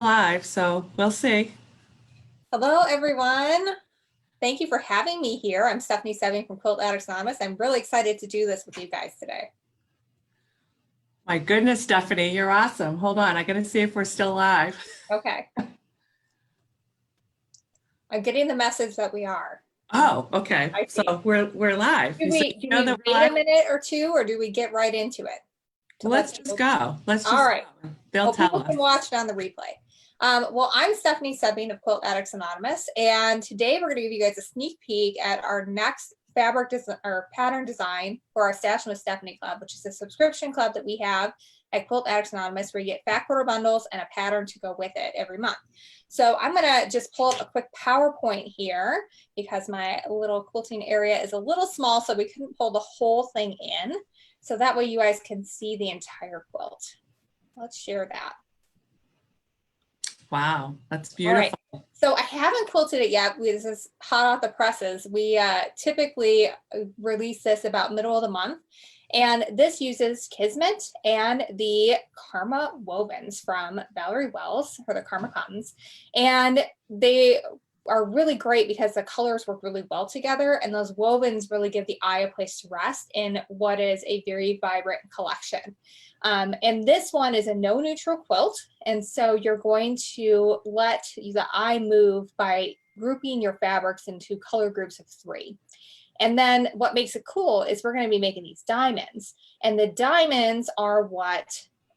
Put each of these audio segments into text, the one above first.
live, so we'll see. Hello, everyone. Thank you for having me here. I'm Stephanie Soebbing from Quilt Addicts Anonymous. I'm really excited to do this with you guys today. My goodness, Stephanie, you're awesome. Hold on, I gotta see if we're still live. Okay. I'm getting the message that we are. Oh, okay. I So see. we're live. Do So we you know that we're wait a live? minute or two, or do we get right into it? Let's just go. Let's All just right. go. They'll Well, tell people us. can watch it on the replay. Well, I'm Stephanie Soebbing of Quilt Addicts Anonymous, and today we're going to give you guys a sneak peek at our next fabric or pattern design for our Stashin' with Stephanie Club, which is a subscription club that we have at Quilt Addicts Anonymous, where you get fat quarter bundles and a pattern to go with it every month. So I'm going to just pull up a quick PowerPoint here because my little quilting area is a little small, so we couldn't pull the whole thing in. So that way you guys can see the entire quilt. Let's share that. Wow, that's All right. beautiful. So I haven't quilted it yet. This is hot off the presses. We typically release this about middle of the month. And this uses Kismet and the Karma wovens from Valori Wells, for the Karma cottons. And they are really great because the colors work really well together, and those wovens really give the eye a place to rest in what is a very vibrant collection. And this one is a no neutral quilt, and so you're going to let the eye move by grouping your fabrics into color groups of 3. And then what makes it cool is we're going to be making these diamonds, and the diamonds are what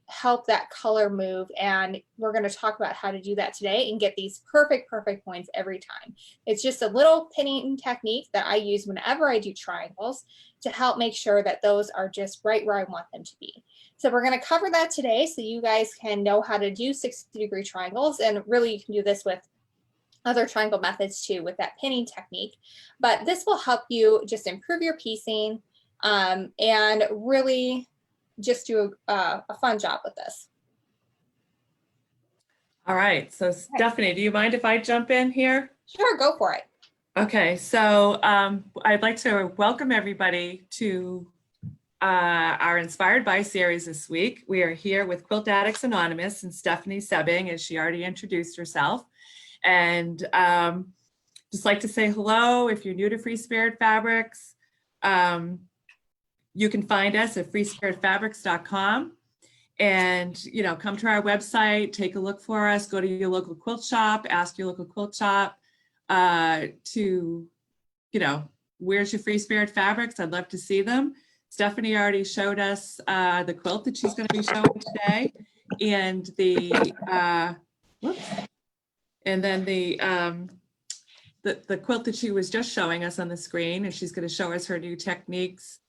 help that color move, and we're going to talk about how to do that today and get these perfect points every time. It's just a little pinning technique that I use whenever I do triangles to help make sure that those are just right where I want them to be. So we're going to cover that today so you guys can know how to do 60-degree triangles, and really you can do this with other triangle methods too with that pinning technique. But this will help you just improve your piecing and really just do a fun job with this. All right, so Stephanie, do you mind if I jump in here? Sure, go for it. Okay, so I'd like to welcome everybody to our Inspired By series this week. We are here with Quilt Addicts Anonymous and Stephanie Soebbing, as she already introduced herself. And just like to say hello. If you're new to Free Spirit Fabrics, you can find us at freespiritfabrics.com, and come to our website, take a look for us, go to your local quilt shop, ask your local quilt shop to where's your Free Spirit Fabrics. I'd love to see them. Stephanie already showed us the quilt that she's going to be showing today, and the quilt that she was just showing us on the screen, and she's going to show us her new techniques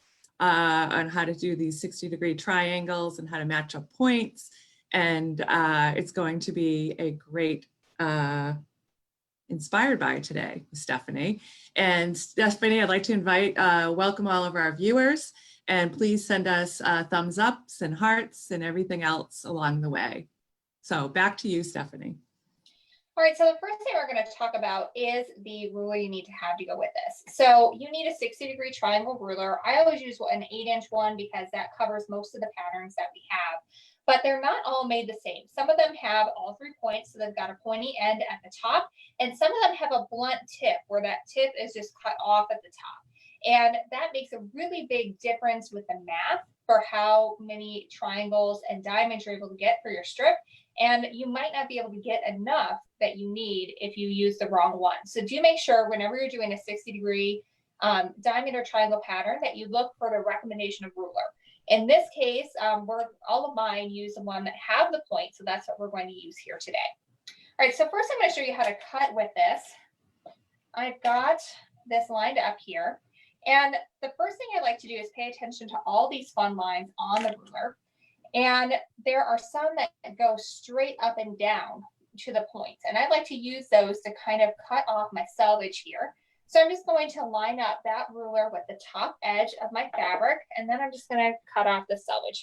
on how to do these 60-degree triangles and how to match up points. And it's going to be a great Inspired By today with Stephanie. And Stephanie, I'd like to welcome all of our viewers, and please send us thumbs ups and hearts and everything else along the way. So back to you, Stephanie. All right, so the first thing we're going to talk about is the ruler you need to have to go with this. So you need a 60-degree triangle ruler. I always use an 8-inch one because that covers most of the patterns that we have, but they're not all made the same. Some of them have all 3 points, so they've got a pointy end at the top, and some of them have a blunt tip where that tip is just cut off at the top. And that makes a really big difference with the math for how many triangles and diamonds you're able to get for your strip. And you might not be able to get enough that you need if you use the wrong one. So do make sure whenever you're doing a 60-degree diamond or triangle pattern that you look for the recommendation of ruler. In this case, all of mine use the one that have the point, so that's what we're going to use here today. All right, so first I'm going to show you how to cut with this. I've got this lined up here. And the first thing I like to do is pay attention to all these fun lines on the ruler. And there are some that go straight up and down to the points. And I like to use those to kind of cut off my selvage here. So I'm just going to line up that ruler with the top edge of my fabric, and then I'm just going to cut off the selvage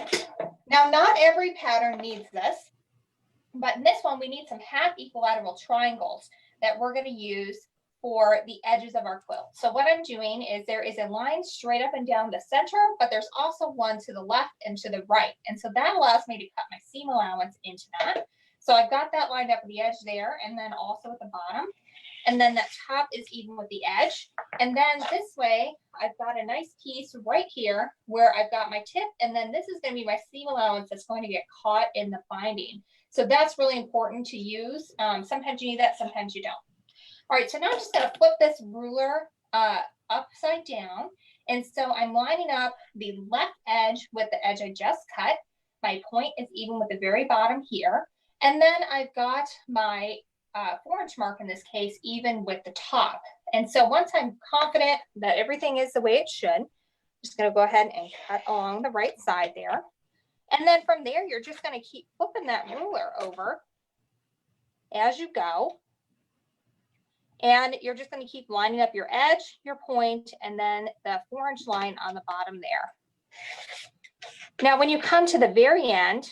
here. Now, not every pattern needs this, but in this one, we need some half equilateral triangles that we're going to use for the edges of our quilt. So what I'm doing is there is a line straight up and down the center, but there's also one to the left and to the right. And so that allows me to cut my seam allowance into that. So I've got that lined up at the edge there, and then also at the bottom. And then that top is even with the edge. And then this way, I've got a nice piece right here where I've got my tip, and then this is going to be my seam allowance that's going to get caught in the binding. So that's really important to use. Sometimes you need that, sometimes you don't. All right, so now I'm just going to flip this ruler upside down. And so I'm lining up the left edge with the edge I just cut. My point is even with the very bottom here. And then I've got my 4-inch mark in this case, even with the top. And so once I'm confident that everything is the way it should, I'm just going to go ahead and cut along the right side there. And then from there, you're just going to keep flipping that ruler over as you go. And you're just going to keep lining up your edge, your point, and then the 4-inch line on the bottom there. Now, when you come to the very end,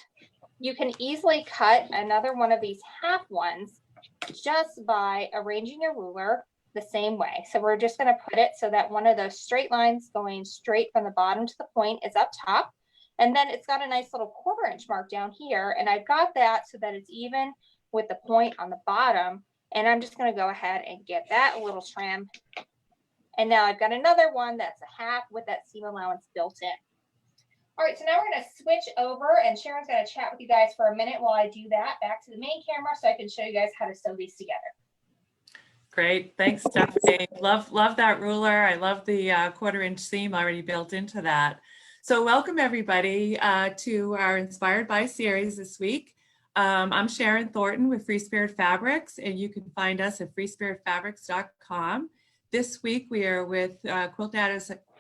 you can easily cut another one of these half ones just by arranging your ruler the same way. So we're just going to put it so that one of those straight lines going straight from the bottom to the point is up top. And then it's got a nice little 1/4-inch mark down here. And I've got that so that it's even with the point on the bottom. And I'm just going to go ahead and get that a little trim. And now I've got another one that's a half with that seam allowance built in. All right, so now we're going to switch over, and Sharon's going to chat with you guys for a minute while I do that. Back to the main camera so I can show you guys how to sew these together. Great, thanks, Stephanie. Love that ruler. I love the 1/4-inch seam already built into that. So welcome everybody to our Inspired by series this week. I'm Sharon Thornton with Free Spirit Fabrics, and you can find us at freespiritfabrics.com. This week we are with Quilt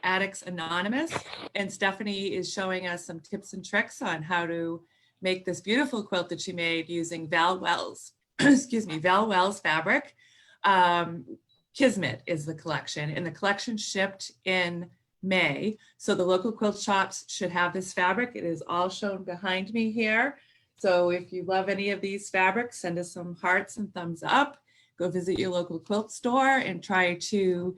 Addicts Anonymous, and Stephanie is showing us some tips and tricks on how to make this beautiful quilt that she made using Val Wells, Val Wells fabric. Kismet is the collection, and the collection shipped in May. So the local quilt shops should have this fabric. It is all shown behind me here. So if you love any of these fabrics, send us some hearts and thumbs up. Go visit your local quilt store and try to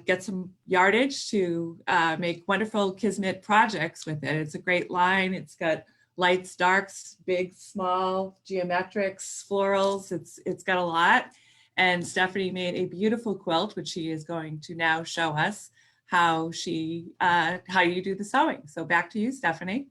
get some yardage to make wonderful Kismet projects with it. It's a great line. It's got lights, darks, big, small, geometrics, florals. It's got a lot. And Stephanie made a beautiful quilt, which she is going to now show us how you do the sewing. So back to you, Stephanie.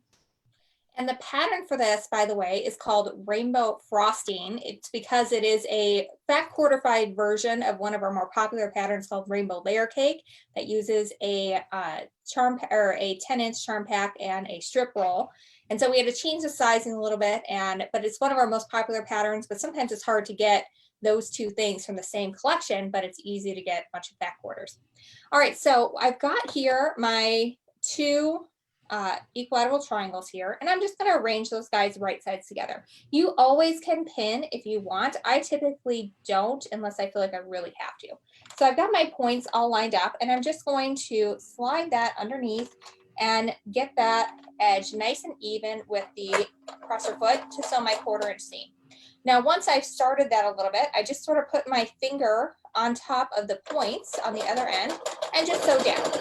And the pattern for this, by the way, is called Rainbow Frosting. It's because it is a fat quarter-fied version of one of our more popular patterns called Rainbow Layer Cake that uses a 10-inch charm pack and a strip roll. And so we had to change the sizing a little bit, but it's one of our most popular patterns, but sometimes it's hard to get those two things from the same collection, but it's easy to get a bunch of fat quarters. All right, so I've got here my two equilateral triangles here, and I'm just going to arrange those guys right sides together. You always can pin if you want. I typically don't unless I feel like I really have to. So I've got my points all lined up, and I'm just going to slide that underneath and get that edge nice and even with the presser foot to sew my 1/4-inch seam. Now, once I've started that a little bit, I just sort of put my finger on top of the points on the other end and just sew down.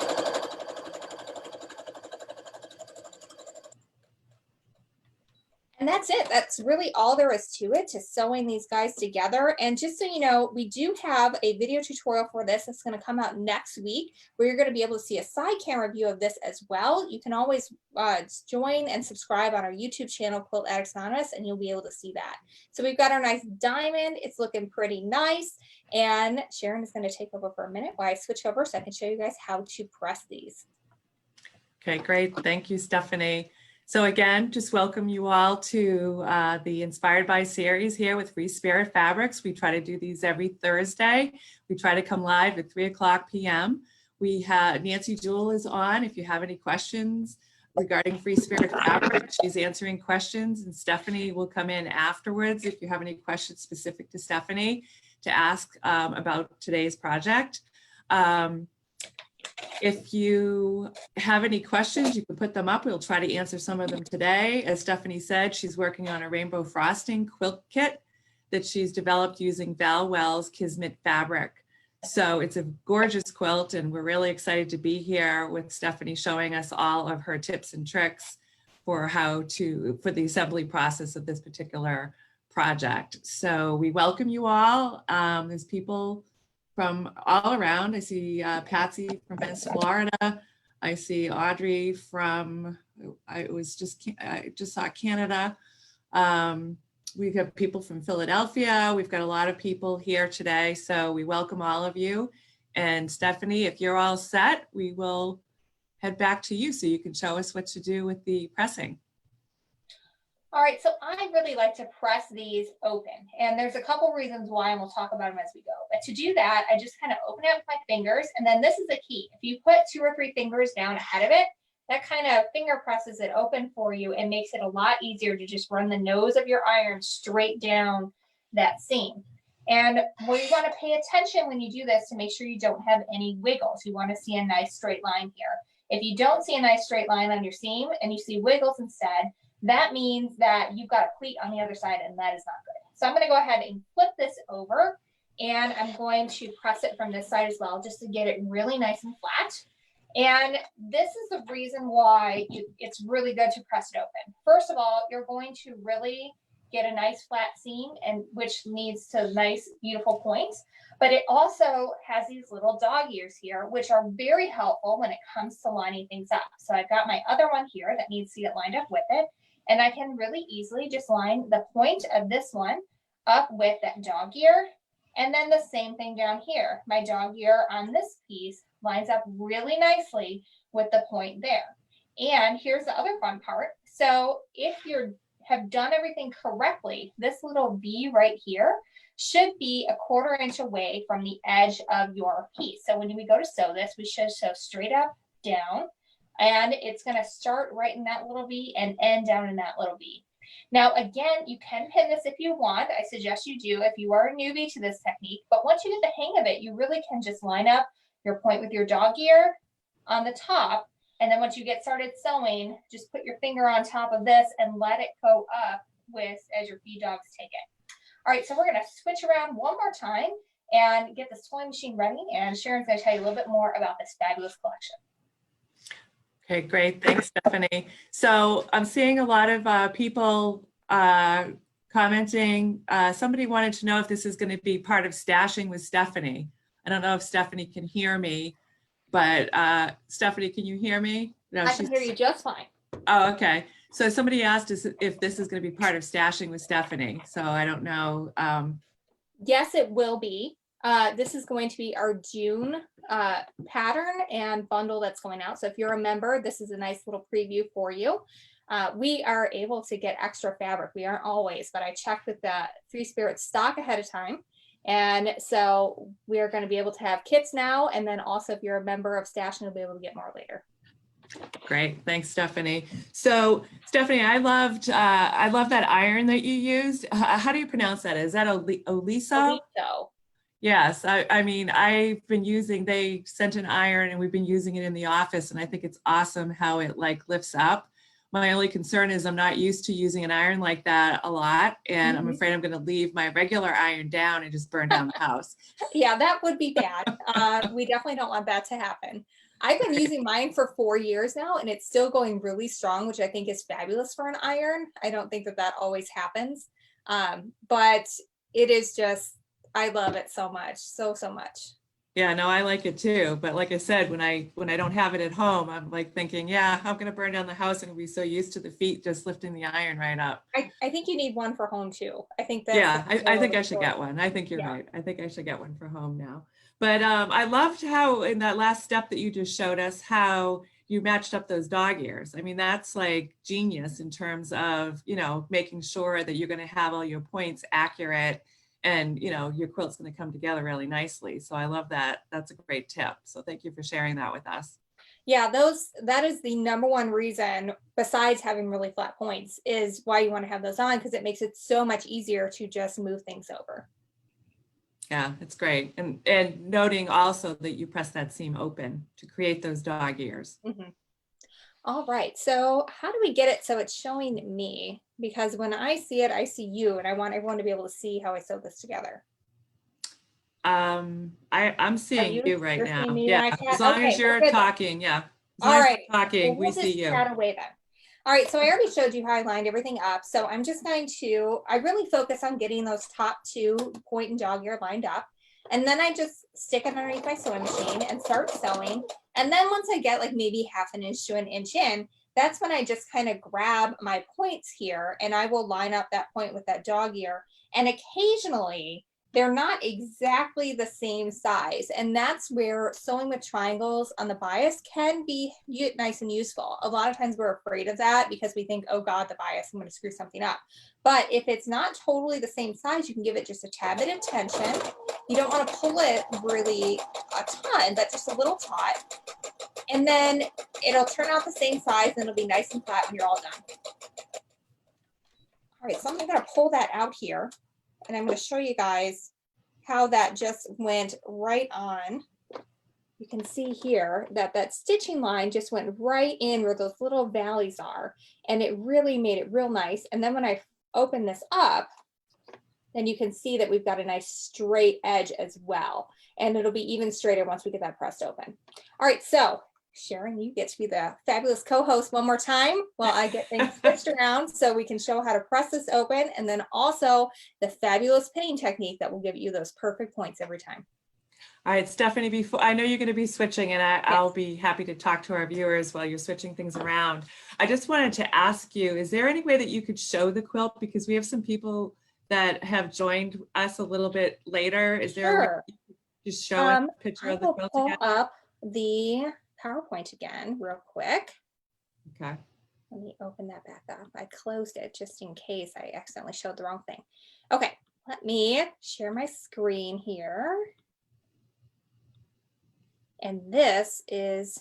And that's it. That's really all there is to it, to sewing these guys together. And just so you know, we do have a video tutorial for this that's going to come out next week, where you're going to be able to see a side camera view of this as well. You can always join and subscribe on our YouTube channel, Quilt Addicts Anonymous, and you'll be able to see that. So we've got our nice diamond. It's looking pretty nice. And Sharon is going to take over for a minute while I switch over so I can show you guys how to press these. Okay, great. Thank you, Stephanie. So again, just welcome you all to the Inspired by series here with Free Spirit Fabrics. We try to do these every Thursday. We try to come live at 3:00 p.m. We have Nancy Jewell is on. If you have any questions regarding Free Spirit Fabrics, she's answering questions, and Stephanie will come in afterwards if you have any questions specific to Stephanie to ask about today's project. If you have any questions, you can put them up. We'll try to answer some of them today. As Stephanie said, she's working on a rainbow frosting quilt kit that she's developed using Val Wells Kismet fabric. So it's a gorgeous quilt, and we're really excited to be here with Stephanie showing us all of her tips and tricks for for the assembly process of this particular project. So we welcome you all. There's people from all around. I see Patsy from Florida. I see Audrey from, I just saw Canada. We've got people from Philadelphia. We've got a lot of people here today. So we welcome all of you. And Stephanie, if you're all set, we will head back to you so you can show us what to do with the pressing. All right, so I really like to press these open, and there's a couple reasons why, and we'll talk about them as we go. But to do that, I just kind of open it with my fingers, and then this is the key. If you put 2 or 3 fingers down ahead of it, that kind of finger presses it open for you and makes it a lot easier to just run the nose of your iron straight down that seam. And we want to pay attention when you do this to make sure you don't have any wiggles. You want to see a nice straight line here. If you don't see a nice straight line on your seam and you see wiggles instead, that means that you've got a pleat on the other side, and that is not good. So I'm going to go ahead and flip this over, and I'm going to press it from this side as well, just to get it really nice and flat. And this is the reason why it's really good to press it open. First of all, you're going to really get a nice flat seam, and which leads to nice, beautiful points. But it also has these little dog ears here, which are very helpful when it comes to lining things up. So I've got my other one here that needs to get lined up with it. And I can really easily just line the point of this one up with that dog ear. And then the same thing down here. My dog ear on this piece lines up really nicely with the point there. And here's the other fun part. So if you have done everything correctly, this little V right here should be a 1/4 inch away from the edge of your piece. So when we go to sew this, we should sew straight up, down, and it's going to start right in that little V and end down in that little V. Now, again, you can pin this if you want. I suggest you do if you are a newbie to this technique. But once you get the hang of it, you really can just line up your point with your dog ear on the top. And then once you get started sewing, just put your finger on top of this and let it go up as your feed dogs take it. All right, so we're going to switch around one more time and get the sewing machine ready. And Sharon's going to tell you a little bit more about this fabulous collection. Okay, great. Thanks, Stephanie. So I'm seeing a lot of people commenting. Somebody wanted to know if this is going to be part of Stashing with Stephanie. I don't know if Stephanie can hear me, but Stephanie, can you hear me? No, I can hear you just fine. Oh, okay. So somebody asked us if this is going to be part of Stashing with Stephanie. So I don't know. Yes, it will be. This is going to be our June pattern and bundle that's going out. So if you're a member, this is a nice little preview for you. We are able to get extra fabric. We aren't always, but I checked with the Free Spirit stock ahead of time. And so we are going to be able to have kits now. And then also if you're a member of Stash, you'll be able to get more later. Great. Thanks, Stephanie. So Stephanie, I love that iron that you used. How do you pronounce that? Is that Oliso? Oliso. Yes. I mean, they sent an iron and we've been using it in the office, and I think it's awesome how it like lifts up. My only concern is I'm not used to using an iron like that a lot, and I'm afraid I'm going to leave my regular iron down and just burn down the house. Yeah, that would be bad. We definitely don't want that to happen. I've been using mine for 4 years now, and it's still going really strong, which I think is fabulous for an iron. I don't think that always happens, but it is just, I love it so much, so much. Yeah, no, I like it too. But like I said, when I don't have it at home, I'm like thinking, yeah, I'm going to burn down the house and be so used to the feet just lifting the iron right up. I think you need one for home too. I think that. Yeah, I think I should get one. I think you're right. I think I should get one for home now. But I loved how in that last step that you just showed us, how you matched up those dog ears. I mean, that's like genius in terms of, making sure that you're going to have all your points accurate, and, your quilt's going to come together really nicely. So I love that. That's a great tip. So thank you for sharing that with us. Yeah, that is the number one reason, besides having really flat points, is why you want to have those on, because it makes it so much easier to just move things over. Yeah, it's great. And noting also that you press that seam open to create those dog ears. Mm-hmm. All right, so how do we get it so it's showing me? Because when I see it, I see you, and I want everyone to be able to see how I sew this together. I'm seeing you right You're now. seeing me Yeah, when I chat? as long as Okay, we're you're good then. talking, yeah. As long All as right. you're talking, Well, we we'll just see you. chat away then. All right, so I already showed you how I lined everything up. So I'm just going to, I really focus on getting those top 2 point and dog ear lined up. And then I just stick it underneath my sewing machine and start sewing. And then once I get like maybe 1/2 inch to 1 inch in, that's when I just kind of grab my points here and I will line up that point with that dog ear. And occasionally they're not exactly the same size. And that's where sewing with triangles on the bias can be nice and useful. A lot of times we're afraid of that because we think, oh God, the bias, I'm going to screw something up. But if it's not totally the same size, you can give it just a tad bit of tension. You don't want to pull it really a ton, but just a little taut. And then it'll turn out the same size and it'll be nice and flat when you're all done. All right, so I'm going to pull that out here. And I'm going to show you guys how that just went right on. You can see here that that stitching line just went right in where those little valleys are. And it really made it real nice. And then when I open this up, then you can see that we've got a nice straight edge as well. And it'll be even straighter once we get that pressed open. All right, so Sharon, you get to be the fabulous co-host one more time while I get things switched around so we can show how to press this open, and then also the fabulous pinning technique that will give you those perfect points every time. All right, Stephanie, before I know you're going to be switching, and Yes. I'll be happy to talk to our viewers while you're switching things around. I just wanted to ask you, is there any way that you could show the quilt? Because we have some people that have joined us a little bit later. Is there a way Sure. you could just show us a picture I of the will quilt pull again? up the PowerPoint again real quick. Okay. Let me open that back up. I closed it just in case I accidentally showed the wrong thing. Okay, let me share my screen here. And this is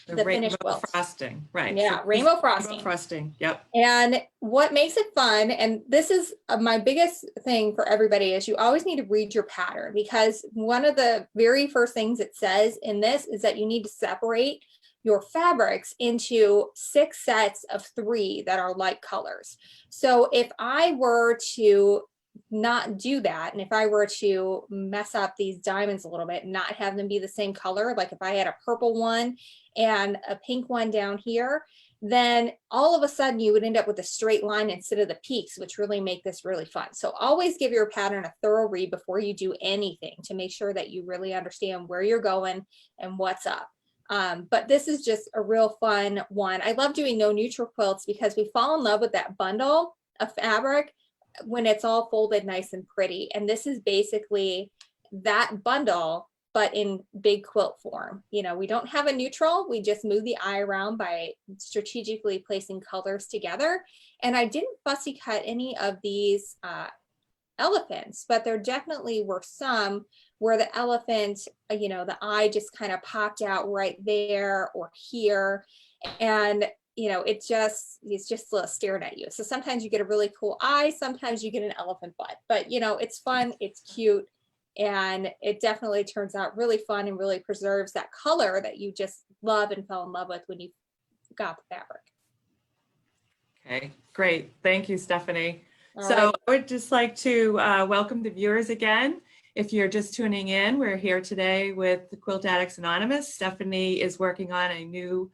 the finished rainbow quilt. frosting, right? Yeah, So rainbow frosting. Rainbow frosting, yep. And what makes it fun, and this is my biggest thing for everybody, is you always need to read your pattern, because one of the very first things it says in this is that you need to separate your fabrics into 6 sets of 3 that are like colors. So if I were to not do that, and if I were to mess up these diamonds a little bit and not have them be the same color, like if I had a purple one and a pink one down here, then all of a sudden you would end up with a straight line instead of the peaks, which really make this really fun. So always give your pattern a thorough read before you do anything to make sure that you really understand where you're going and what's up. But this is just a real fun one. I love doing no neutral quilts because we fall in love with that bundle of fabric when it's all folded nice and pretty. And this is basically that bundle, but in big quilt form. You know, we don't have a neutral, we just move the eye around by strategically placing colors together. And I didn't fussy cut any of these elephants, but there definitely were some where the elephant, you know, the eye just kind of popped out right there or here. And you know, it's just staring at you. So sometimes you get a really cool eye, sometimes you get an elephant butt, but you know, it's fun, it's cute, and it definitely turns out really fun and really preserves that color that you just love and fell in love with when you got the fabric. Okay, great. Thank you, Stephanie. All So right. I would just like to welcome the viewers again. If you're just tuning in, we're here today with the Quilt Addicts Anonymous. Stephanie is working on a new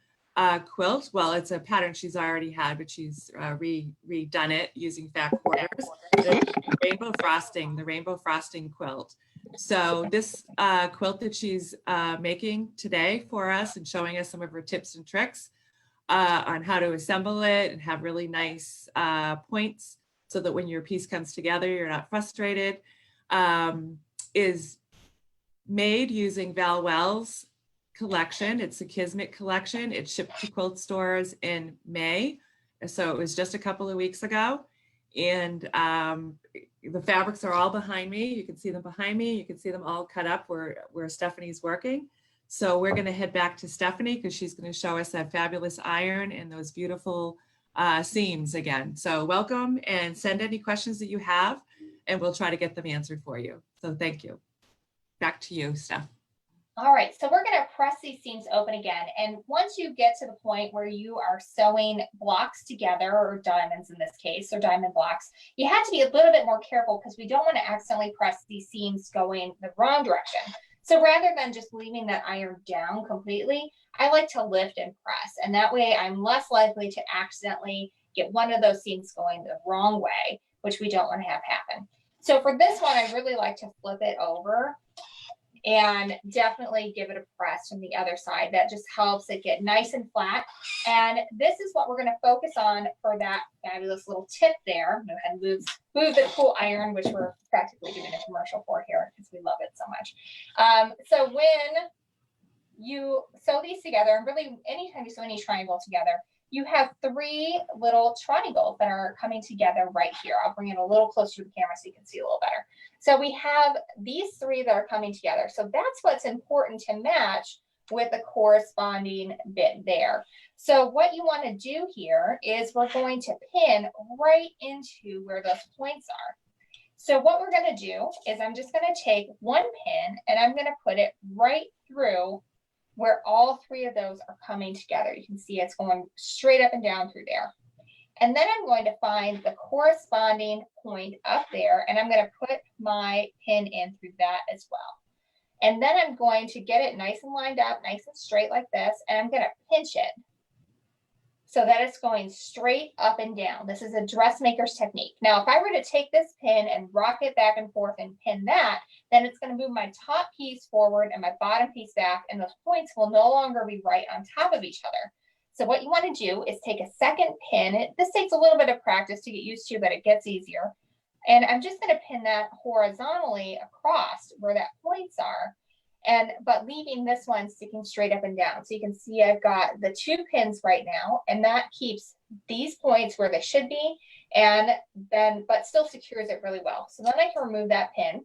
quilt. Well, it's a pattern she's already had, but she's redone it using fat quarters. The rainbow frosting quilt. So this quilt that she's making today for us and showing us some of her tips and tricks on how to assemble it and have really nice points so that when your piece comes together, you're not frustrated, is made using Val Wells collection. It's a Kismet collection. It shipped to quilt stores in May. So it was just a couple of weeks ago. And the fabrics are all behind me. You can see them behind me. You can see them all cut up where Stephanie's working. So we're going to head back to Stephanie because she's going to show us that fabulous iron and those beautiful seams again. So welcome, and send any questions that you have and we'll try to get them answered for you. So thank you. Back to you, Steph. All right, so we're going to press these seams open again. And once you get to the point where you are sewing blocks together, or diamonds in this case, or diamond blocks, you have to be a little bit more careful because we don't want to accidentally press these seams going the wrong direction. So rather than just leaving that iron down completely, I like to lift and press. And that way I'm less likely to accidentally get one of those seams going the wrong way, which we don't want to have happen. So for this one, I really like to flip it over and definitely give it a press from the other side. That just helps it get nice and flat. And this is what we're going to focus on for that fabulous little tip there. Go ahead and move the cool iron, which we're practically doing a commercial for here because we love it so much. So when you sew these together, and really anytime you sew any triangle together, you have 3 little triangles that are coming together right here. I'll bring it a little closer to the camera so you can see a little better. So we have these 3 that are coming together. So that's what's important to match with the corresponding bit there. So what you want to do here is we're going to pin right into where those points are. So what we're going to do is I'm just going to take one pin and I'm going to put it right through where all 3 of those are coming together. You can see it's going straight up and down through there. And then I'm going to find the corresponding point up there, and I'm going to put my pin in through that as well. And then I'm going to get it nice and lined up, nice and straight like this, and I'm going to pinch it so that it's going straight up and down. This is a dressmaker's technique. Now, if I were to take this pin and rock it back and forth and pin that, then it's going to move my top piece forward and my bottom piece back, and those points will no longer be right on top of each other. So what you want to do is take a second pin. This takes a little bit of practice to get used to, but it gets easier. And I'm just going to pin that horizontally across where that points are, but leaving this one sticking straight up and down. So you can see I've got the 2 pins right now, and that keeps these points where they should be, but still secures it really well. So then I can remove that pin.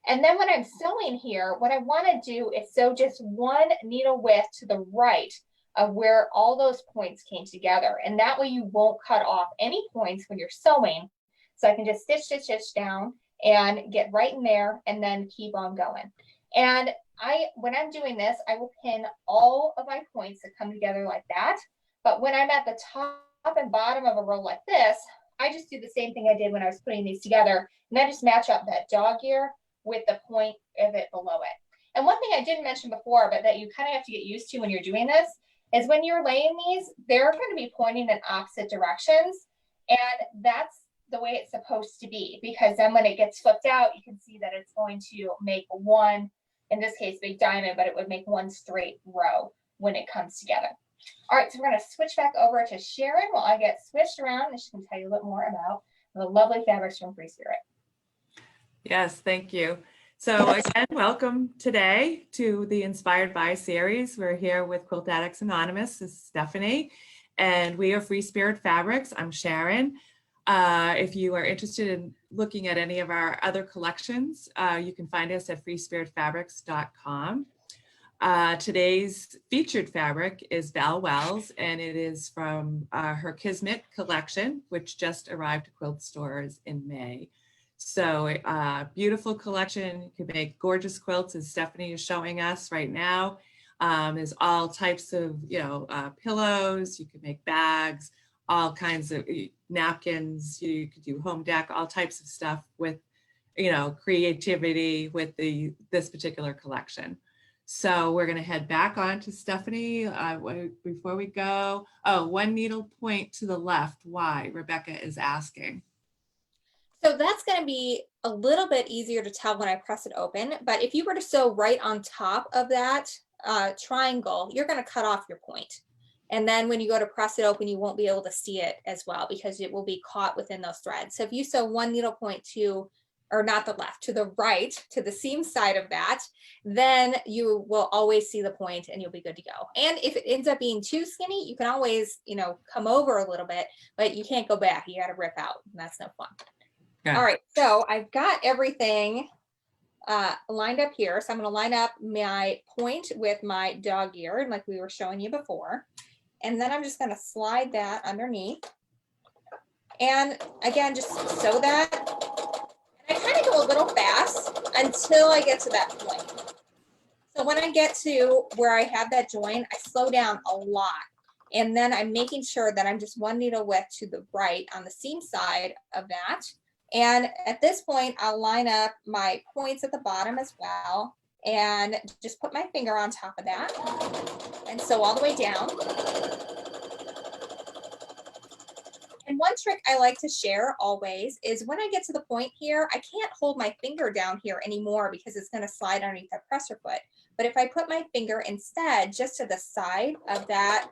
And then when I'm sewing here, what I want to do is sew just one needle width to the right of where all those points came together. And that way you won't cut off any points when you're sewing. So I can just stitch, stitch, stitch down and get right in there and then keep on going. And when I'm doing this, I will pin all of my points that come together like that. But when I'm at the top and bottom of a row like this, I just do the same thing I did when I was putting these together. And I just match up that dog ear with the point of it below it. And one thing I didn't mention before, but that you kind of have to get used to when you're doing this, is when you're laying these, they're going to be pointing in opposite directions. And that's the way it's supposed to be, because then when it gets flipped out, you can see that it's going to make one, in this case, big diamond, but it would make one straight row when it comes together. All right, so we're going to switch back over to Sharon while I get switched around, and she can tell you a little more about the lovely fabrics from Free Spirit. Yes, thank you. So again, welcome today to the Inspired By series. We're here with Quilt Addicts Anonymous. This is Stephanie, and we are Free Spirit Fabrics. I'm Sharon. If you are interested in looking at any of our other collections, you can find us at freespiritfabrics.com. Today's featured fabric is Valori Wells, and it is from her Kismet collection, which just arrived to quilt stores in May. So beautiful collection. You can make gorgeous quilts, as Stephanie is showing us right now. There's all types of, pillows. You can make bags, all kinds of napkins. You could do home deck, all types of stuff with, creativity with this particular collection. So we're going to head back on to Stephanie. Before we go, one needle point to the left. Why? Rebecca is asking. So that's going to be a little bit easier to tell when I press it open, but if you were to sew right on top of that triangle, you're going to cut off your point. And then when you go to press it open, you won't be able to see it as well because it will be caught within those threads. So if you sew one needle point to the right, to the seam side of that, then you will always see the point and you'll be good to go. And if it ends up being too skinny, you can always, come over a little bit, but you can't go back. You got to rip out, and that's no fun. All right, so I've got everything lined up here. So I'm going to line up my point with my dog ear, like we were showing you before. And then I'm just going to slide that underneath. And again, just sew that. And I kind of go a little fast until I get to that point. So when I get to where I have that join, I slow down a lot. And then I'm making sure that I'm just one needle width to the right on the seam side of that. And at this point, I'll line up my points at the bottom as well and just put my finger on top of that and sew all the way down. And one trick I like to share always is when I get to the point here, I can't hold my finger down here anymore because it's going to slide underneath that presser foot. But if I put my finger instead just to the side of that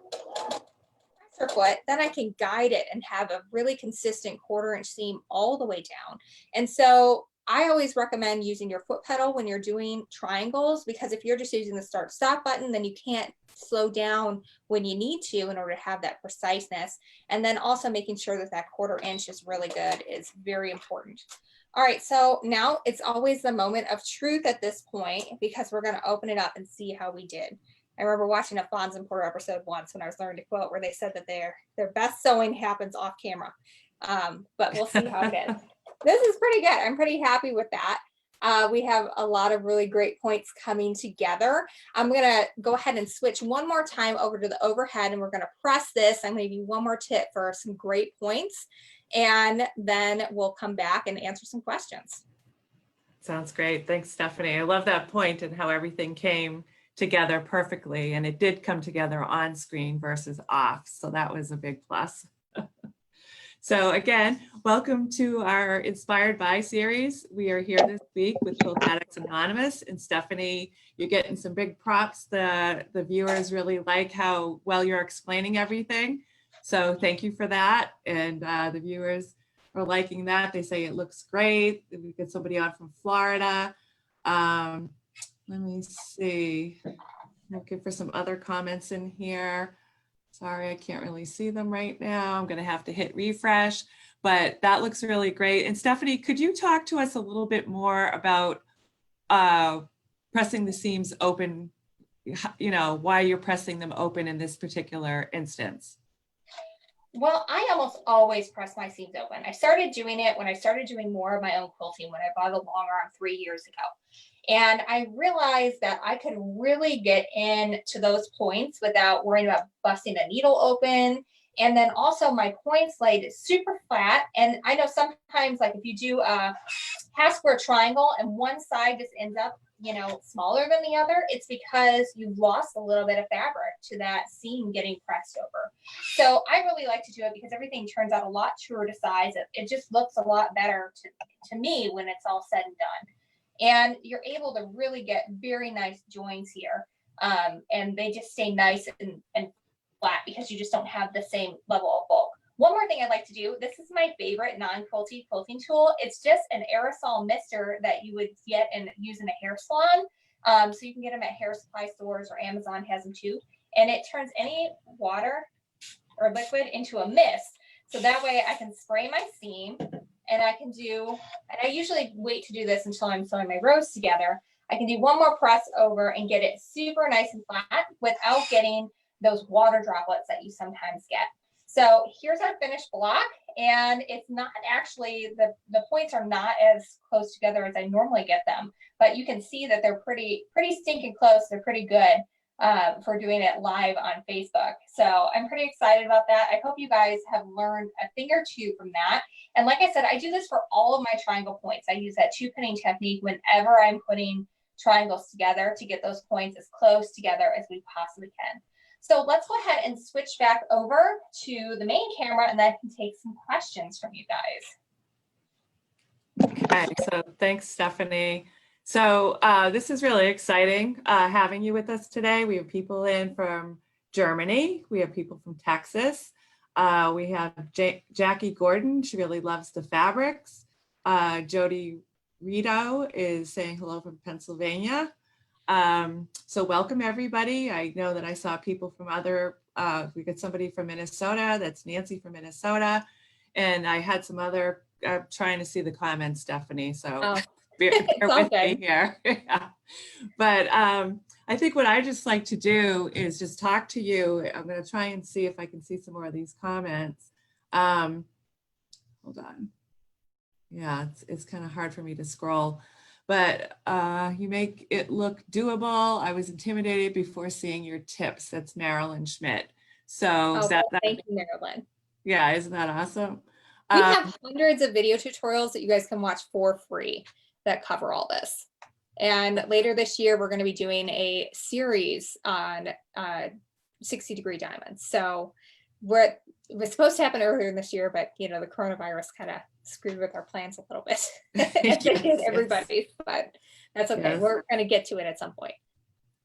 presser foot, then I can guide it and have a really consistent 1/4 inch seam all the way down. And so I always recommend using your foot pedal when you're doing triangles, because if you're just using the start stop button, then you can't slow down when you need to in order to have that preciseness. And then also making sure that that 1/4 inch is really good is very important. All right, so now it's always the moment of truth at this point, because we're going to open it up and see how we did. I remember watching a Fonz and Porter episode once when I was learning to quilt, where they said that their best sewing happens off camera. But we'll see how it is. This is pretty good. I'm pretty happy with that. We have a lot of really great points coming together. I'm going to go ahead and switch one more time over to the overhead, and we're going to press this. I'm going to give you one more tip for some great points, and then we'll come back and answer some questions. Sounds great. Thanks, Stephanie. I love that point and how everything came together perfectly, and it did come together on screen versus off. So that was a big plus. So again, welcome to our Inspired By series. We are here this week with Quilt Addicts Anonymous, and Stephanie, you're getting some big props. The viewers really like how well you're explaining everything. So thank you for that. And the viewers are liking that. They say it looks great. We get somebody on from Florida. Let me see. I'm looking for some other comments in here. Sorry, I can't really see them right now. I'm going to have to hit refresh, but that looks really great. And Stephanie, could you talk to us a little bit more about pressing the seams open, you know, why you're pressing them open in this particular instance? Well, I almost always press my seams open. I started doing it when I started doing more of my own quilting, when I bought a long arm 3 years ago. And I realized that I could really get into those points without worrying about busting a needle open. And then also my points laid super flat. And I know sometimes, like if you do a half square triangle and one side just ends up, you know, smaller than the other, it's because you've lost a little bit of fabric to that seam getting pressed over. So I really like to do it because everything turns out a lot truer to size. It just looks a lot better to me when it's all said and done. And you're able to really get very nice joins here. And they just stay nice and flat because you just don't have the same level of bulk. One more thing I'd like to do, this is my favorite non-quilty quilting tool. It's just an aerosol mister that you would get and use in a hair salon. So you can get them at hair supply stores, or Amazon has them too. And it turns any water or liquid into a mist. So that way I can spray my seam, and I can do, and I usually wait to do this until I'm sewing my rows together. I can do one more press over and get it super nice and flat without getting those water droplets that you sometimes get. So here's our finished block, and it's not actually, the points are not as close together as I normally get them, but you can see that they're pretty stinking close. They're pretty good for doing it live on Facebook. So I'm pretty excited about that. I hope you guys have learned a thing or two from that. And like I said, I do this for all of my triangle points. I use that 2-pinning technique whenever I'm putting triangles together to get those points as close together as we possibly can. So let's go ahead and switch back over to the main camera, and then I can take some questions from you guys. Okay, so thanks, Stephanie. So this is really exciting having you with us today. We have people in from Germany. We have people from Texas. We have Jackie Gordon. She really loves the fabrics. Jody Rito is saying hello from Pennsylvania. So welcome everybody. I know that I saw people from other, we got somebody from Minnesota, that's Nancy from Minnesota. And I had some other, trying to see the comments, Stephanie, so bear with me here. Yeah. But I think what I just like to do is just talk to you. I'm gonna try and see if I can see some more of these comments. Hold on. Yeah, it's kind of hard for me to scroll. but you make it look doable. I was intimidated before seeing your tips. That's Marilyn Schmidt. So is Oh, that, well, thank you, Marilyn. yeah, isn't that awesome? We have hundreds of video tutorials that you guys can watch for free that cover all this. And later this year, we're going to be doing a series on 60-degree diamonds. So it was supposed to happen earlier this year, but you know, the coronavirus kind of screwed with our plans a little bit. It did everybody, but that's okay. Yes. We're going to get to it at some point.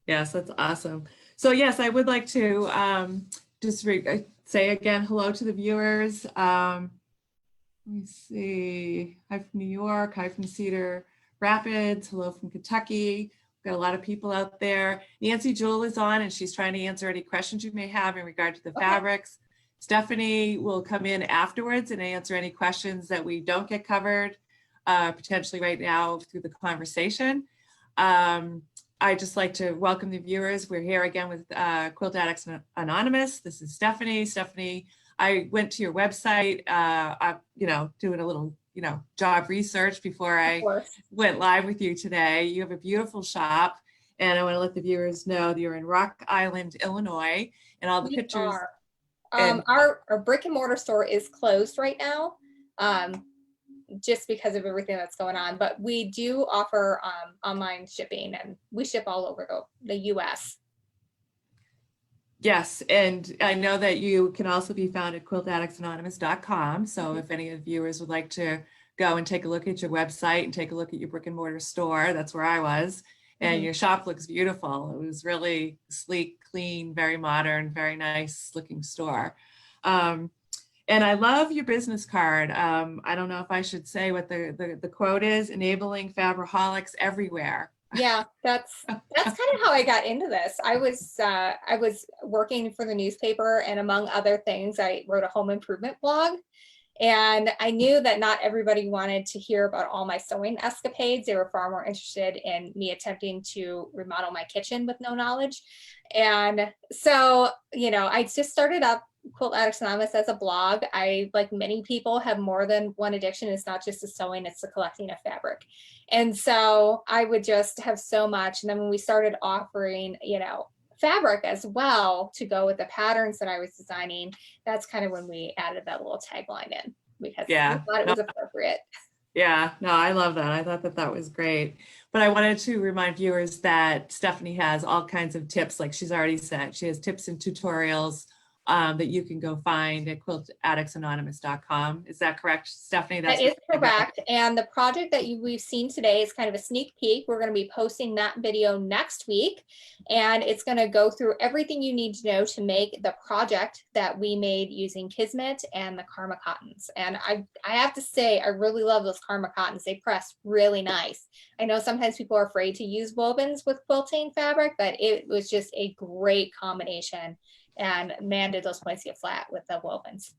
Yes, that's awesome. So yes, I would like to just say again, hello to the viewers. Let me see. Hi from New York. Hi from Cedar Rapids. Hello from Kentucky. We've got a lot of people out there. Nancy Jewell is on and she's trying to answer any questions you may have in regard to the fabrics. Stephanie will come in afterwards and answer any questions that we don't get covered potentially right now through the conversation. I'd just like to welcome the viewers. We're here again with Quilt Addicts Anonymous. This is Stephanie. Stephanie, I went to your website, doing a little, job research before I went live with you today. You have a beautiful shop, and I want to let the viewers know that you're in Rock Island, Illinois, and all the pictures. Our brick and mortar store is closed right now, just because of everything that's going on. But we do offer online shipping, and we ship all over the U.S. Yes, and I know that you can also be found at quiltaddictsanonymous.com. So if any of the viewers would like to go and take a look at your website and take a look at your brick and mortar store, that's where I was. And your shop looks beautiful. It was really sleek, clean, very modern, very nice looking store. And I love your business card. I don't know if I should say what the quote is: enabling fabraholics everywhere. Yeah, that's kind of how I got into this. I was working for the newspaper, and among other things, I wrote a home improvement blog. And I knew that not everybody wanted to hear about all my sewing escapades. They were far more interested in me attempting to remodel my kitchen with no knowledge. And so, I just started up Quilt Addicts Anonymous as a blog. I, like many people, have more than one addiction. It's not just the sewing, it's the collecting of fabric. And so I would just have so much. And then when we started offering, fabric as well to go with the patterns that I was designing, that's kind of when we added that little tagline in, because we thought it was appropriate. Yeah, no, I love that. I thought that was great. But I wanted to remind viewers that Stephanie has all kinds of tips, like she's already said. She has tips and tutorials that you can go find at quiltaddictsanonymous.com. Is that correct, Stephanie? That is correct. And the project that we've seen today is kind of a sneak peek. We're going to be posting that video next week, and it's going to go through everything you need to know to make the project that we made using Kismet and the Karma cottons. And I have to say, I really love those Karma cottons. They press really nice. I know sometimes people are afraid to use wovens with quilting fabric, but it was just a great combination. And man, did those points get flat with the wovens.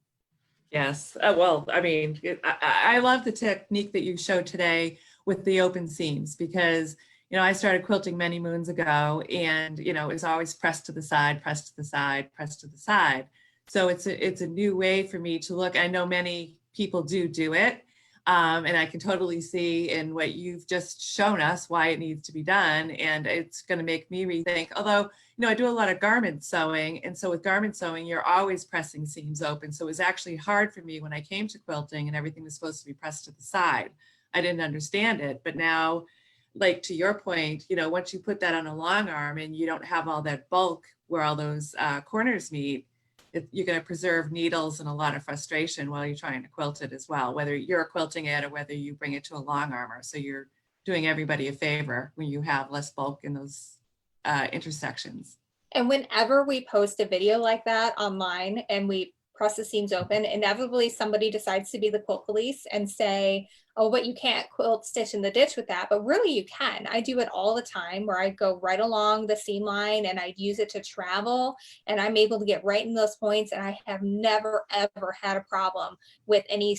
Yes. Well, I mean, I love the technique that you showed today with the open seams, because, I started quilting many moons ago, and, it was always pressed to the side, pressed to the side, pressed to the side. So it's a new way for me to look. I know many people do it. And I can totally see in what you've just shown us why it needs to be done. And it's going to make me rethink, although, I do a lot of garment sewing. And so with garment sewing, you're always pressing seams open. So it was actually hard for me when I came to quilting and everything was supposed to be pressed to the side. I didn't understand it. But now, like to your point, once you put that on a long arm and you don't have all that bulk where all those corners meet, you're going to preserve needles and a lot of frustration while you're trying to quilt it as well, whether you're quilting it or whether you bring it to a long armor. So you're doing everybody a favor when you have less bulk in those intersections. And whenever we post a video like that online and we press the seams open, inevitably somebody decides to be the quilt police and say, oh, but you can't quilt stitch in the ditch with that. But really you can. I do it all the time, where I go right along the seam line and I use it to travel, and I'm able to get right in those points. And I have never, ever had a problem with any,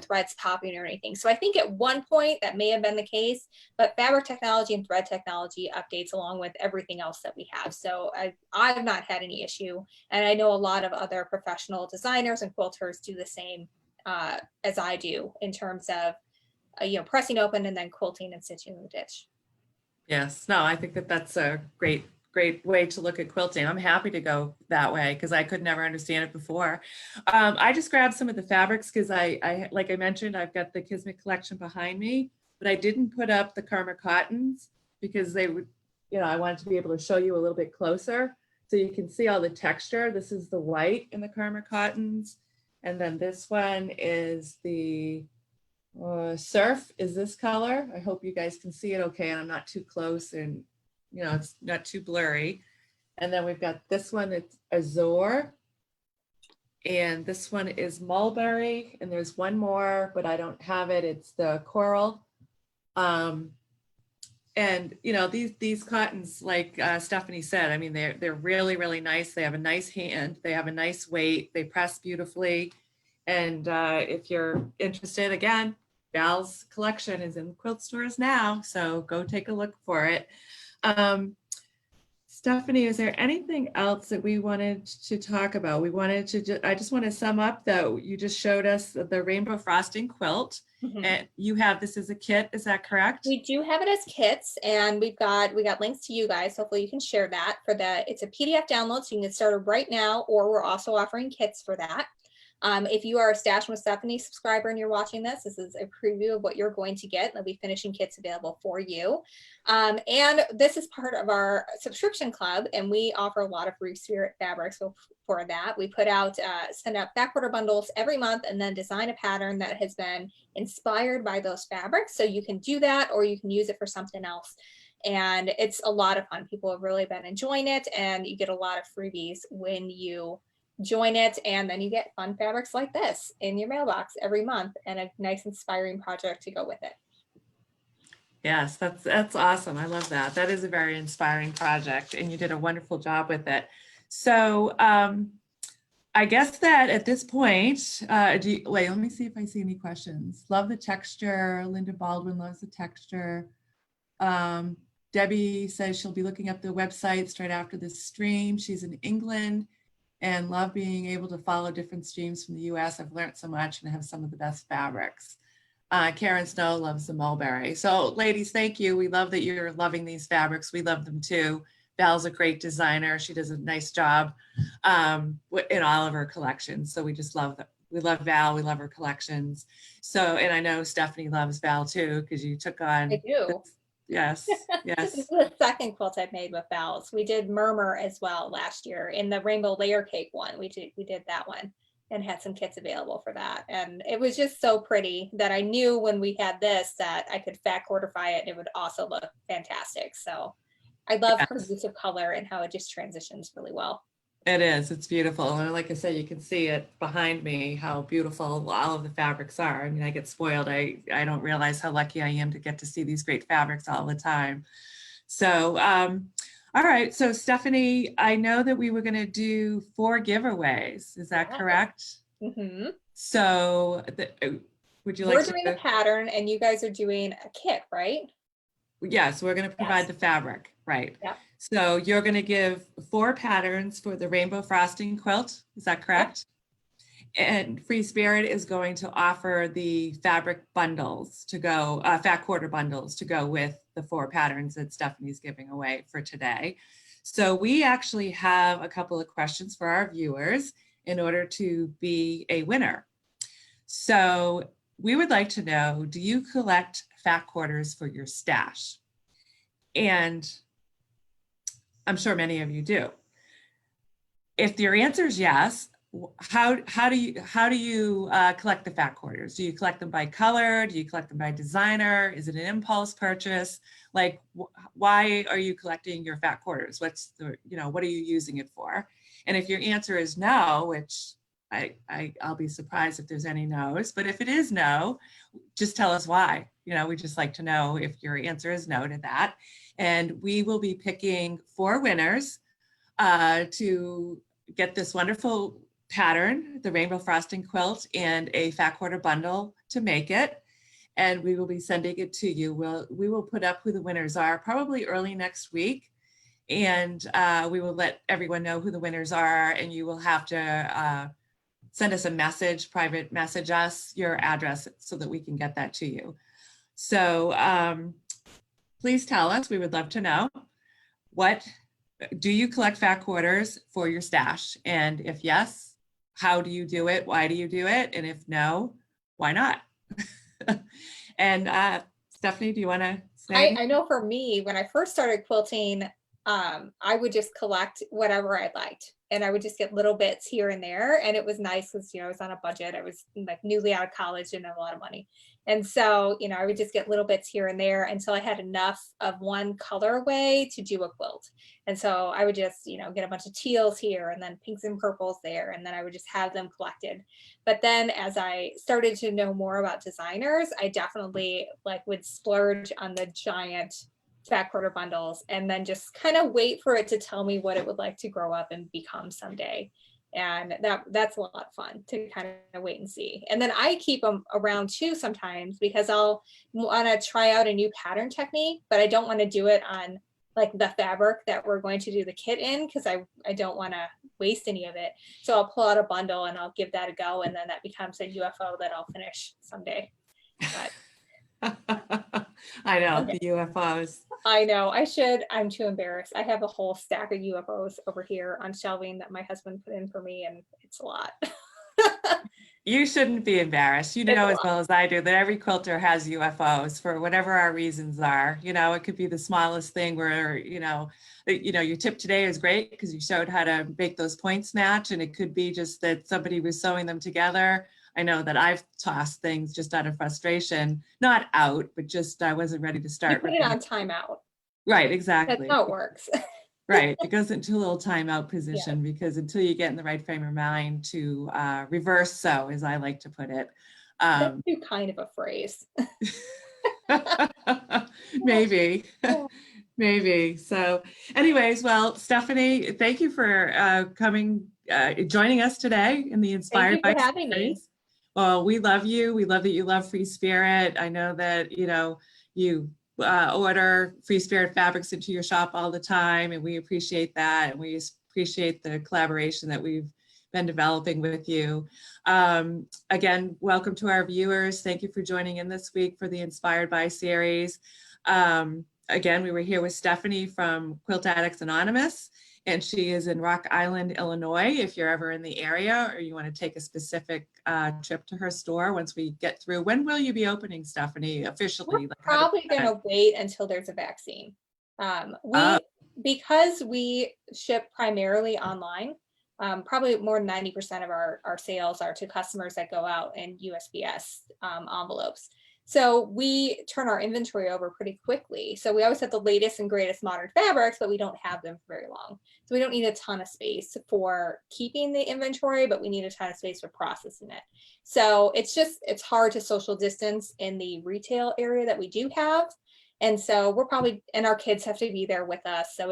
threads popping or anything. So I think at one point that may have been the case, but fabric technology and thread technology updates along with everything else that we have. So I've not had any issue. And I know a lot of other professional designers and quilters do the same as I do in terms of pressing open and then quilting and stitching the ditch. Yes, no, I think that that's a great way to look at quilting. I'm happy to go that way because I could never understand it before. I just grabbed some of the fabrics because I, like I mentioned, I've got the Kismet collection behind me, but I didn't put up the Karma cottons because they would, I wanted to be able to show you a little bit closer so you can see all the texture. This is the white in the Karma cottons. And then this one is the surf is this color. I hope you guys can see it okay and I'm not too close and it's not too blurry. And then we've got this one, it's azure. And this one is mulberry. And there's one more, but I don't have it. It's the coral. And these cottons, like Stephanie said, I mean, they're really, really nice. They have a nice hand. They have a nice weight. They press beautifully. And if you're interested, again, Val's collection is in quilt stores now. So go take a look for it. Stephanie, is there anything else that we wanted to talk about? I just want to sum up that you just showed us the rainbow frosting quilt. Mm-hmm. And you have this as a kit, is that correct? We do have it as kits, and we got links to you guys. Hopefully you can share that it's a PDF download, so you can get started right now, or we're also offering kits for that. If you are a Stash with Stephanie subscriber and you're watching this is a preview of what you're going to get. There'll be finishing kits available for you. And this is part of our subscription club, and we offer a lot of Free Spirit fabrics for that. We send out back order bundles every month and then design a pattern that has been inspired by those fabrics. So you can do that, or you can use it for something else. And it's a lot of fun. People have really been enjoying it, and you get a lot of freebies when you join it, and then you get fun fabrics like this in your mailbox every month and a nice inspiring project to go with it. Yes, that's awesome. I love that. That is a very inspiring project, and you did a wonderful job with it. So I guess that at this point, let me see if I see any questions. Love the texture. Linda Baldwin loves the texture. Debbie says she'll be looking up the website straight after this stream. She's in England and love being able to follow different streams from the US. I've learned so much and have some of the best fabrics. Karen Snow loves the mulberry. So ladies, thank you. We love that you're loving these fabrics. We love them too. Val's a great designer. She does a nice job in all of her collections. So we just love them. We love Val. We love her collections. So, and I know Stephanie loves Val too, because you took on. I do. Yes, yes. This is the second quilt I've made with Val's. We did Murmur as well last year in the rainbow layer cake one. We did that one and had some kits available for that. And it was just so pretty that I knew when we had this that I could fat quarterfy it and it would also look fantastic. So I love her use of color and how it just transitions really well. It is. It's beautiful. And like I said, you can see it behind me, how beautiful all of the fabrics are. I mean, I get spoiled. I don't realize how lucky I am to get to see these great fabrics all the time. So, all right. So Stephanie, I know that we were going to do 4 giveaways. Is that correct? Mm-hmm. So would you like to- We're doing a pattern and you guys are doing a kit, right? Yes, we're going to provide the fabric, right? Yeah. So you're going to give 4 patterns for the rainbow frosting quilt. Is that correct? Yep. And Free Spirit is going to offer the fabric bundles to go, fat quarter bundles to go with the 4 patterns that Stephanie's giving away for today. So we actually have a couple of questions for our viewers in order to be a winner. So we would like to know, do you collect fat quarters for your stash? And I'm sure many of you do. If your answer is yes, how do you collect the fat quarters? Do you collect them by color? Do you collect them by designer? Is it an impulse purchase? Like, why are you collecting your fat quarters? What's the, what are you using it for? And if your answer is no, which I'll be surprised if there's any no's, but if it is no, just tell us why. We just like to know if your answer is no to that. And we will be picking 4 winners to get this wonderful pattern, the rainbow frosting quilt, and a fat quarter bundle to make it. And we will be sending it to you. We will put up who the winners are probably early next week. And we will let everyone know who the winners are. And you will have to send us a message, private message us your address so that we can get that to you. So please tell us, we would love to know, do you collect fat quarters for your stash? And if yes, how do you do it? Why do you do it? And if no, why not? And Stephanie, do you want to say? I know for me, when I first started quilting, I would just collect whatever I liked, and I would just get little bits here and there. And it was nice because, I was on a budget. I was like newly out of college, didn't have a lot of money. And so, I would just get little bits here and there until I had enough of one colorway to do a quilt. And so I would just, get a bunch of teals here and then pinks and purples there. And then I would just have them collected. But then as I started to know more about designers, I definitely would splurge on the giant fat quarter bundles and then just kind of wait for it to tell me what it would like to grow up and become someday. And that's a lot of fun to kind of wait and see. And then I keep them around too sometimes because I'll want to try out a new pattern technique, but I don't want to do it on the fabric that we're going to do the kit in because I don't want to waste any of it. So I'll pull out a bundle and I'll give that a go, and then that becomes a UFO that I'll finish someday. I know, the UFOs. I know, I should. I'm too embarrassed. I have a whole stack of UFOs over here on shelving that my husband put in for me, and it's a lot. You shouldn't be embarrassed. You know as well as I do that every quilter has UFOs for whatever our reasons are. It could be the smallest thing where, your tip today is great because you showed how to make those points match, and it could be just that somebody was sewing them together. I know that I've tossed things just out of frustration, not out, but just I wasn't ready to start. You put it on timeout. Right, exactly. That's how it works. Right, it goes into a little timeout position because until you get in the right frame of mind to reverse sew, as I like to put it. That's too kind of a phrase. Maybe. Maybe. So anyways, well, Stephanie, thank you for joining us today in the Inspired by Thank you for having me. Well, we love you. We love that you love Free Spirit. I know that, you order Free Spirit fabrics into your shop all the time, and we appreciate that. And we appreciate the collaboration that we've been developing with you. Again, welcome to our viewers. Thank you for joining in this week for the Inspired by series. Again, we were here with Stephanie from Quilt Addicts Anonymous, and she is in Rock Island, Illinois. If you're ever in the area or you want to take a specific trip to her store once we get through. When will you be opening, Stephanie, officially? We're probably going to wait until there's a vaccine. Because we ship primarily online, probably more than 90% of our sales are to customers that go out in USPS envelopes. So we turn our inventory over pretty quickly. So we always have the latest and greatest modern fabrics, but we don't have them for very long. So we don't need a ton of space for keeping the inventory, but we need a ton of space for processing it. So it's hard to social distance in the retail area that we do have. And so and our kids have to be there with us. So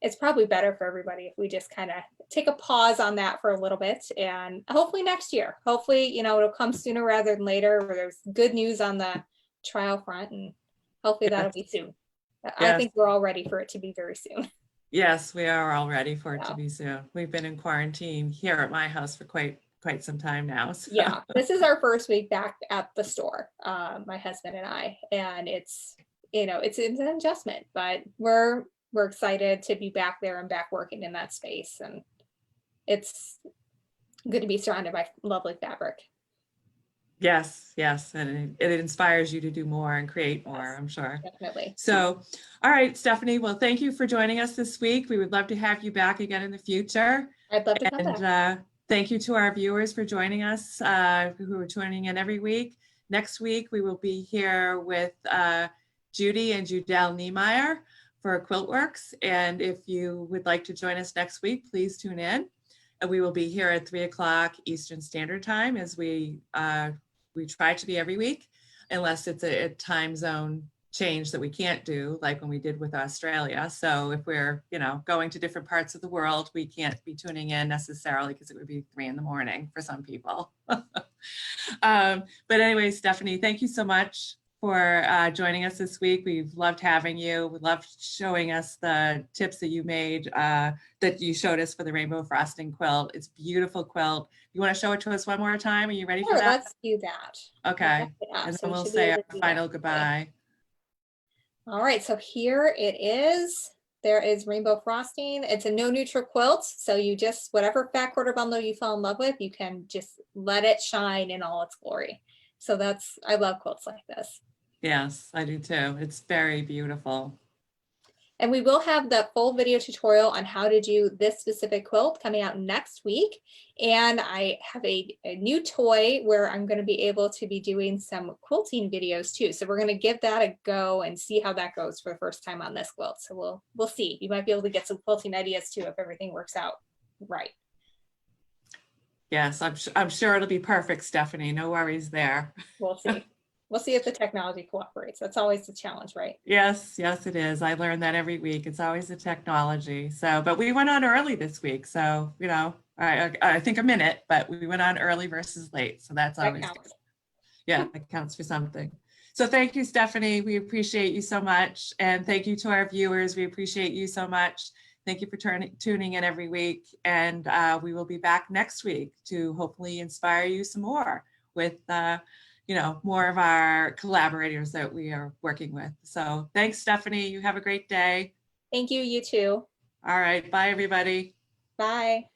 it's probably better for everybody if we just kind of take a pause on that for a little bit, and hopefully next year, hopefully, it'll come sooner rather than later, where there's good news on the trial front, and hopefully that'll be soon. Yes. I think we're all ready for it to be very soon. Yes, we are all ready for it to be soon. We've been in quarantine here at my house for quite some time now. So. Yeah, this is our first week back at the store, my husband and I, and it's an adjustment, but we're excited to be back there and back working in that space. And it's good to be surrounded by lovely fabric. Yes, yes. And it inspires you to do more and create more, yes, I'm sure. Definitely. So, all right, Stephanie, well, thank you for joining us this week. We would love to have you back again in the future. I'd love to come back. Thank you to our viewers for joining us, who are tuning in every week. Next week, we will be here with Judy and Judelle Niemeyer for Quiltworks. And if you would like to join us next week, please tune in. And we will be here at 3 o'clock Eastern Standard Time, as we try to be every week, unless it's a time zone change that we can't do, like when we did with Australia. So if we're, going to different parts of the world, we can't be tuning in necessarily because it would be 3 a.m. for some people. But anyway, Stephanie, thank you so much for joining us this week. We've loved having you. We loved showing us the tips that you made, that you showed us for the rainbow frosting quilt. It's a beautiful quilt. You want to show it to us one more time? Are you ready for Sure, that? let's do that. Okay. Yeah, And so then we we'll should be say able our to do final that. goodbye. All right, so here it is. There is rainbow frosting. It's a no neutral quilt. So you just, whatever fat quarter bundle you fell in love with, you can just let it shine in all its glory. So that's, I love quilts like this. Yes, I do too. It's very beautiful. And we will have the full video tutorial on how to do this specific quilt coming out next week. And I have a new toy where I'm going to be able to be doing some quilting videos too. So we're going to give that a go and see how that goes for the first time on this quilt. So we'll see. You might be able to get some quilting ideas too if everything works out right. Yes, I'm sure it'll be perfect, Stephanie. No worries there. We'll see. We'll see if the technology cooperates. That's always the challenge, right? Yes, yes, it is. I learn that every week. It's always the technology. So, but we went on early this week. So, you know, I think a minute, but we went on early versus late. So that's always good. Yeah, that counts for something. So thank you, Stephanie. We appreciate you so much. And thank you to our viewers. We appreciate you so much. Thank you for tuning in every week. And we will be back next week to hopefully inspire you some more with you know, more of our collaborators that we are working with. So thanks, Stephanie. You have a great day. Thank you. You too. All right. Bye, everybody. Bye.